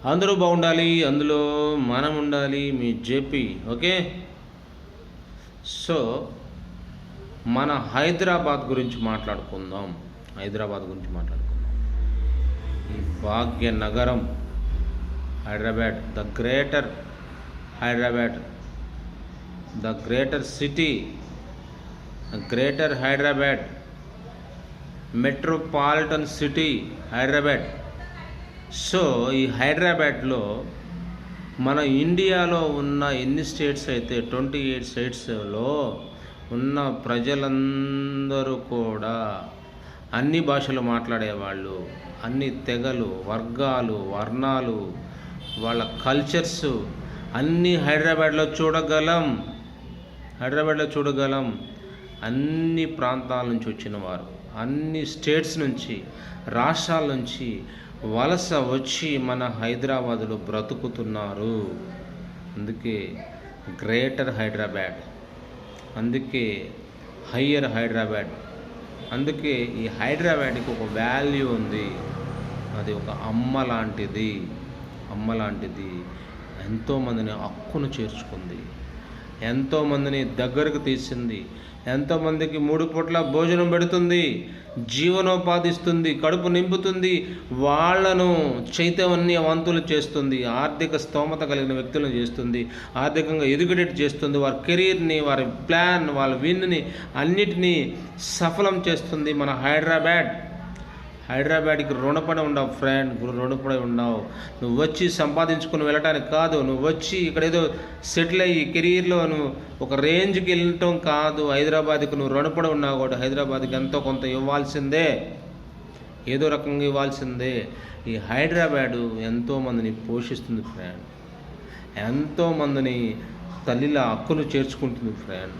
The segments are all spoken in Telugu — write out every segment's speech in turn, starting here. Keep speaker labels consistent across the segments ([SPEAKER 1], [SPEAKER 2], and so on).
[SPEAKER 1] అందరూ బాగుండాలి, అందులో మనం ఉండాలి. మీ జేపీ. ఓకే, సో మన హైదరాబాద్ గురించి మాట్లాడుకుందాం. ఈ Bhagyanagaram Hyderabad, the greater city, greater Hyderabad, metropolitan city Hyderabad. So ఈ హైదరాబాద్లో మన ఇండియాలో ఉన్న ఎన్ని స్టేట్స్ అయితే 28 స్టేట్స్లో ఉన్న ప్రజలందరూ కూడా అన్ని భాషలు మాట్లాడేవాళ్ళు, అన్ని తెగలు, వర్గాలు, వర్ణాలు, వాళ్ళ కల్చర్స్ అన్నీ హైదరాబాద్లో చూడగలం. అన్ని ప్రాంతాల నుంచి వచ్చిన వారు, అన్ని స్టేట్స్ నుంచి, రాష్ట్రాల నుంచి వలస వచ్చి మన హైదరాబాదులో బ్రతుకుతున్నారు. అందుకే గ్రేటర్ హైదరాబాద్, అందుకే హయ్యర్ హైదరాబాద్, అందుకే ఈ హైదరాబాద్కి ఒక వాల్యూ ఉంది. అది ఒక అమ్మ లాంటిది. ఎంతోమందిని హక్కును చేర్చుకుంది, ఎంతోమందిని దగ్గరకు తీసింది, ఎంతోమందికి 3 పూట్ల భోజనం పెడుతుంది, జీవనోపాధిస్తుంది, కడుపు నింపుతుంది, వాళ్లను చైతన్యవంతులు చేస్తుంది, ఆర్థిక స్తోమత కలిగిన వ్యక్తులను చేస్తుంది, ఆర్థికంగా ఎదుగుడేట్ చేస్తుంది, వారి కెరీర్ని, వారి ప్లాన్, వాళ్ళ విన్ని అన్నిటినీ సఫలం చేస్తుంది. మన హైదరాబాద్కి రుణపడి ఉండవు ఫ్రెండ్, రుణపడి ఉండవు. నువ్వు వచ్చి సంపాదించుకుని వెళ్ళటానికి కాదు, నువ్వు వచ్చి ఇక్కడ ఏదో సెటిల్ అయ్యి కెరీర్లో నువ్వు ఒక రేంజ్కి వెళ్ళటం కాదు. హైదరాబాద్కి నువ్వు రుణపడి ఉన్నావు కూడా హైదరాబాద్కి ఎంతో కొంత ఇవ్వాల్సిందే, ఏదో రకంగా ఇవ్వాల్సిందే. ఈ హైదరాబాదు ఎంతోమందిని పోషిస్తుంది ఫ్రెండ్, ఎంతోమందిని తల్లిలా హక్కును చేర్చుకుంటుంది ఫ్రెండ్,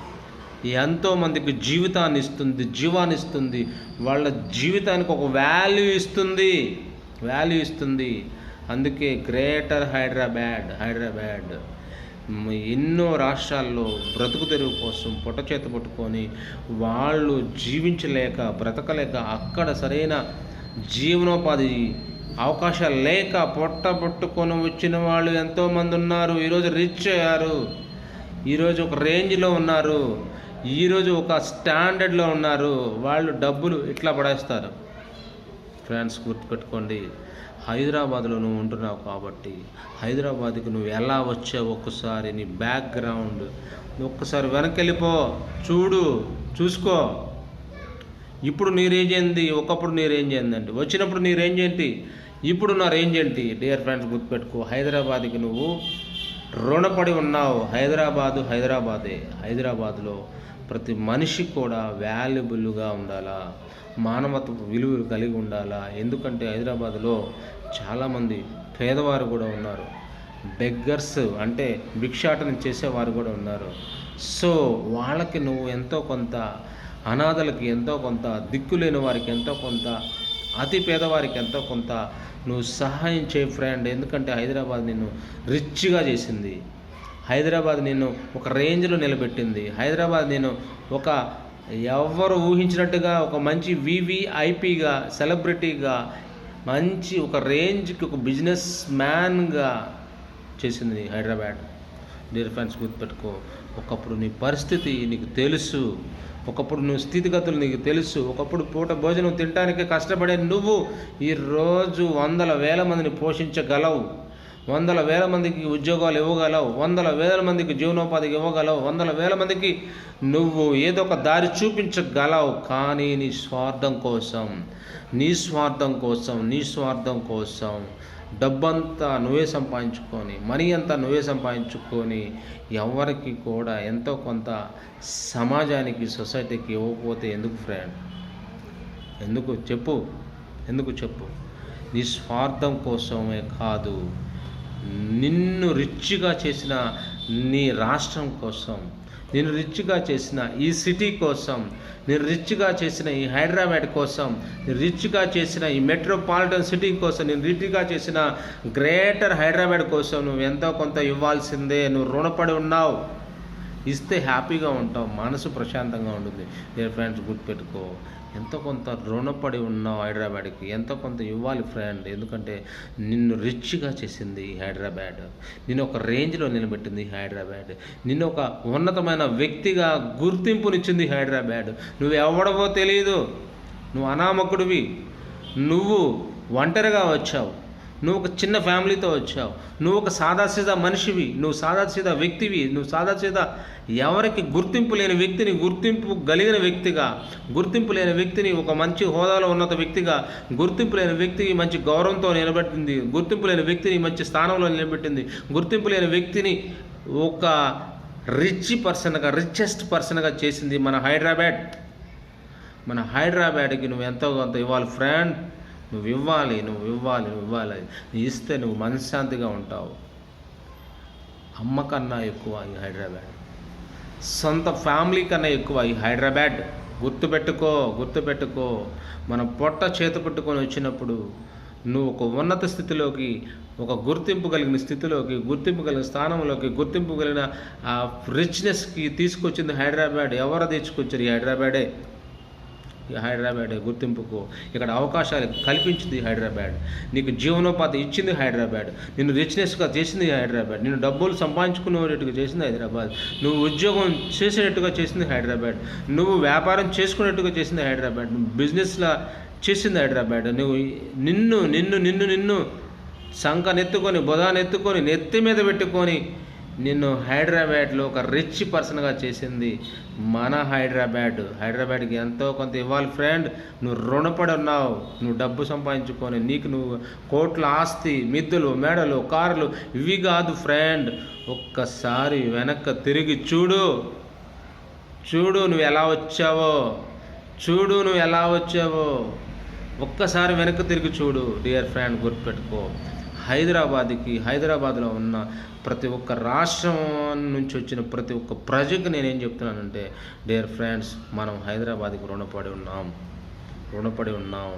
[SPEAKER 1] ఎంతోమందికి జీవాన్ని ఇస్తుంది, వాళ్ళ జీవితానికి ఒక వాల్యూ ఇస్తుంది. అందుకే గ్రేటర్ హైదరాబాద్ ఎన్నో రాష్ట్రాల్లో బ్రతుకు తెరువు కోసం పొట్టచేత పట్టుకొని వాళ్ళు జీవించలేక, బ్రతకలేక, అక్కడ సరైన జీవనోపాధి అవకాశాలు లేక పొట్టబొట్టుకొని వచ్చిన వాళ్ళు ఎంతోమంది ఉన్నారు. ఈరోజు రిచ్ అయ్యారు, ఈరోజు ఒక రేంజ్లో ఉన్నారు, ఈరోజు ఒక స్టాండర్డ్లో ఉన్నారు. వాళ్ళు డబ్బులు ఇట్లా పడేస్తారు. ఫ్రెండ్స్ గుర్తుపెట్టుకోండి, హైదరాబాద్లో నువ్వు ఉంటున్నావు కాబట్టి హైదరాబాద్కి నువ్వు ఎలా వచ్చావు ఒక్కసారి నీ బ్యాక్గ్రౌండ్ ఒక్కసారి వెనక్కి వెళ్ళిపో, చూసుకో. ఇప్పుడు నీ రేంజ్ ఏంది, ఒకప్పుడు నీ రేంజ్ ఏందండి, వచ్చినప్పుడు నీ రేంజ్ ఏంటి, ఇప్పుడు నా రేంజ్ ఏంటి? డియర్ ఫ్రెండ్స్ గుర్తుపెట్టుకో, హైదరాబాద్కి నువ్వు రుణపడి ఉన్నావు. హైదరాబాద్లో ప్రతి మనిషి కూడా వాల్యుబుల్గా ఉండాలా, మానవత్వ విలువలు కలిగి ఉండాలా. ఎందుకంటే హైదరాబాద్లో చాలామంది పేదవారు కూడా ఉన్నారు, బెగ్గర్స్ అంటే భిక్షాటన చేసేవారు కూడా ఉన్నారు. సో వాళ్ళకి నువ్వు ఎంతో కొంత, అనాథలకి ఎంతో కొంత, దిక్కులేని వారికి ఎంతో కొంత, అతి పేదవారికి ఎంతో కొంత నువ్వు సహాయం చేయి ఫ్రెండ్. ఎందుకంటే హైదరాబాద్ నిన్ను రిచ్గా చేసింది, హైదరాబాద్ నిన్ను ఒక రేంజ్లో నిలబెట్టింది, హైదరాబాద్ నేను ఒక ఎవరు ఊహించినట్టుగా ఒక మంచి VVIPగా, సెలబ్రిటీగా, మంచి ఒక రేంజ్కి ఒక బిజినెస్ మ్యాన్గా చేసింది హైదరాబాద్. డియర్ ఫ్రెండ్స్ గుర్తుపెట్టుకో, ఒకప్పుడు నీ పరిస్థితి నీకు తెలుసు, ఒకప్పుడు నువ్వు స్థితిగతులు నీకు తెలుసు, ఒకప్పుడు పూట భోజనం తినడానికే కష్టపడే నువ్వు ఈరోజు 100,000 మందిని పోషించగలవు, 100,000 మందికి ఉద్యోగాలు ఇవ్వగలవు, 100,000 మందికి జీవనోపాధికి ఇవ్వగలవు, 100,000 మందికి నువ్వు ఏదో ఒక దారి చూపించగలవు. కానీ నీ స్వార్థం కోసం డబ్బంతా నువ్వే సంపాదించుకొని, మనీ అంతా నువ్వే సంపాదించుకొని ఎవరికి కూడా ఎంతో కొంత సమాజానికి, సొసైటీకి ఇవ్వకపోతే ఎందుకు ఫ్రెండ్? ఎందుకు చెప్పు? నీ స్వార్థం కోసమే కాదు, నిన్ను రిచ్గా చేసిన నీ రాష్ట్రం కోసం, నేను రిచ్గా చేసిన ఈ సిటీ కోసం, నేను రిచ్గా చేసిన ఈ హైదరాబాద్ కోసం, నేను రిచ్గా చేసిన ఈ మెట్రోపాలిటన్ సిటీ కోసం, నేను రిచ్గా చేసిన గ్రేటర్ హైదరాబాద్ కోసం నువ్వు ఎంతో కొంత ఇవ్వాల్సిందే. నువ్వు రుణపడి ఉన్నావు, ఇస్తే హ్యాపీగా ఉంటావు, మనసు ప్రశాంతంగా ఉంటుంది. డియర్ ఫ్రెండ్స్ గుర్తుపెట్టుకో, ఎంతో కొంత రుణపడి ఉన్నావు హైదరాబాద్కి, ఎంతో కొంత ఇవ్వాలి ఫ్రెండ్. ఎందుకంటే నిన్ను రిచ్గా చేసింది ఈ హైదరాబాద్, నిన్ను ఒక రేంజ్లో నిలబెట్టింది ఈ హైదరాబాద్, నిన్ను ఒక ఉన్నతమైన వ్యక్తిగా గుర్తింపునిచ్చింది ఈ హైదరాబాద్. నువ్వు ఎవడవో తెలియదు, నువ్వు అనామకుడివి, నువ్వు ఒంటరిగా వచ్చావు, నువ్వు ఒక చిన్న ఫ్యామిలీతో వచ్చావు, నువ్వు ఒక సాదాసీదా మనిషివి, నువ్వు సాదాసీదా వ్యక్తివి, నువ్వు సాదాసీదా ఎవరికి గుర్తింపు లేని వ్యక్తిని గుర్తింపు కలిగిన వ్యక్తిగా, గుర్తింపు లేని వ్యక్తిని ఒక మంచి హోదాలో ఉన్నత వ్యక్తిగా, గుర్తింపు లేని వ్యక్తికి మంచి గౌరవంతో నిలబెట్టింది, గుర్తింపు లేని వ్యక్తిని మంచి స్థానంలో నిలబెట్టింది, గుర్తింపు లేని వ్యక్తిని ఒక రిచెస్ట్ పర్సన్గా చేసింది మన హైదరాబాద్. మన హైదరాబాద్కి నువ్వు ఎంతో కొంత ఇవ్వాలి ఫ్రెండ్. నువ్వు ఇవ్వాలి. నువ్వు ఇస్తే నువ్వు మనశ్శాంతిగా ఉంటావు. అమ్మ కన్నా ఎక్కువ ఈ హైదరాబాద్, సొంత ఫ్యామిలీ కన్నా ఎక్కువ ఈ హైదరాబాద్. గుర్తుపెట్టుకో. మన పొట్ట చేత పెట్టుకొని వచ్చినప్పుడు నువ్వు ఒక ఉన్నత స్థితిలోకి, ఒక గుర్తింపు కలిగిన స్థితిలోకి, గుర్తింపు కలిగిన స్థానంలోకి, గుర్తింపు కలిగిన ఆ రిచ్నెస్కి తీసుకొచ్చింది హైదరాబాద్. ఎవరు తెచ్చుకొచ్చారు? ఈ హైదరాబాదే. గుర్తింపుకు ఇక్కడ అవకాశాలు కల్పించింది హైదరాబాద్, నీకు జీవనోపాధి ఇచ్చింది హైదరాబాద్, నిన్ను రిచ్నెస్గా చేసింది హైదరాబాద్, నిన్ను డబ్బులు సంపాదించుకునేటట్టుగా చేసింది హైదరాబాద్, నువ్వు ఉద్యోగం చేసేటట్టుగా చేసింది హైదరాబాద్, నువ్వు వ్యాపారం చేసుకునేట్టుగా చేసింది హైదరాబాద్, నువ్వు బిజినెస్లా చేసింది హైదరాబాద్. నువ్వు నిన్ను సంకనెత్తుకొని, బుధానెత్తుకొని, నెత్తి మీద పెట్టుకొని నిన్ను హైదరాబాద్లో ఒక రిచ్ పర్సన్గా చేసింది మన హైదరాబాద్కి ఎంతో కొంత ఇవ్వాలి ఫ్రెండ్. నువ్వు రుణపడి ఉన్నావు, నువ్వు డబ్బు సంపాదించుకొని, నీకు నువ్వు కోట్ల ఆస్తి, మిద్దెలు, మేడలు, కార్లు, ఇవి కాదు ఫ్రెండ్. ఒక్కసారి వెనక్కి తిరిగి చూడు నువ్వు ఎలా వచ్చావో. ఒక్కసారి వెనక్కి తిరిగి చూడు డియర్ ఫ్రెండ్. గుర్తుపెట్టుకో, హైదరాబాద్లో ఉన్న ప్రతి ఒక్క రాష్ట్రం నుంచి వచ్చిన ప్రతి ఒక్క ప్రజకు నేనేం చెప్తున్నానంటే, డియర్ ఫ్రెండ్స్, మనం హైదరాబాద్కి రుణపడి ఉన్నాం.